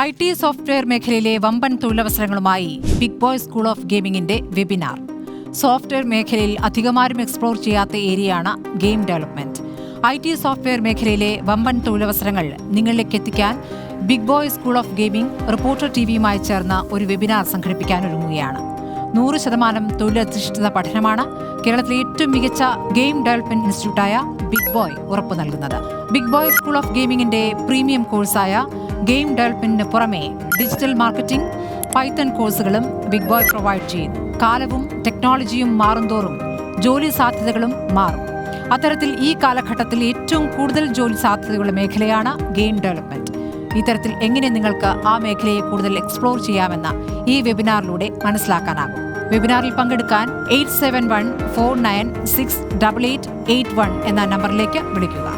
IT software മേഖലയിലെ വമ്പൻ തൊഴിലവസരങ്ങളുമായി ബിഗ് ബോയ് സ്കൂൾ ഓഫ് ഗെയിമിംഗിന്റെ വെബിനാർ. സോഫ്റ്റ്വെയർ മേഖലയിൽ അധികമാരും എക്സ്പ്ലോർ ചെയ്യാത്ത ഏരിയയാണ് ഗെയിം ഡെവലപ്മെന്റ്. IT സോഫ്റ്റ്വെയർ മേഖലയിലെ വമ്പൻ തൊഴിലവസരങ്ങൾ നിങ്ങളിലേക്ക് എത്തിക്കാൻ big boy school of gaming reporter TVയുമായി ചേർന്ന് ഒരു വെബിനാർ സംഘടിപ്പിക്കാനൊരുങ്ങുകയാണ്. 100% തൊഴിലധിഷ്ഠിത പഠനമാണ് കേരളത്തിലെ ഏറ്റവും മികച്ച ഗെയിം ഡെവലപ്മെന്റ് ഇൻസ്റ്റിറ്റ്യൂട്ടായ ബിഗ് ബോയ് ഉറപ്പു നൽകുന്നത്. ബിഗ് ബോയ് സ്കൂൾ ഓഫ് ഗെയിമിംഗിന്റെ പ്രീമിയം കോഴ്സായ ഗെയിം ഡെവലപ്മെന്റിന് പുറമെ ഡിജിറ്റൽ മാർക്കറ്റിംഗ്, പൈത്തൺ കോഴ്സുകളും ബിഗ് ബോയ് പ്രൊവൈഡ് ചെയ്യുന്നു. കാലവും ടെക്നോളജിയും മാറുന്തോറും ജോലി സാധ്യതകളും മാറും. അത്തരത്തിൽ ഈ കാലഘട്ടത്തിൽ ഏറ്റവും കൂടുതൽ ജോലി സാധ്യതയുള്ള മേഖലയാണ് ഗെയിം ഡെവലപ്മെന്റ്. ഇത്തരത്തിൽ എങ്ങനെ നിങ്ങൾക്ക് ആ മേഖലയെ കൂടുതൽ എക്സ്പ്ലോർ ചെയ്യാമെന്ന് ഈ വെബിനാറിലൂടെ മനസ്സിലാക്കാനാകും. വെബിനാറിൽ പങ്കെടുക്കാൻ 8714968881 എന്ന നമ്പറിലേക്ക് വിളിക്കുക.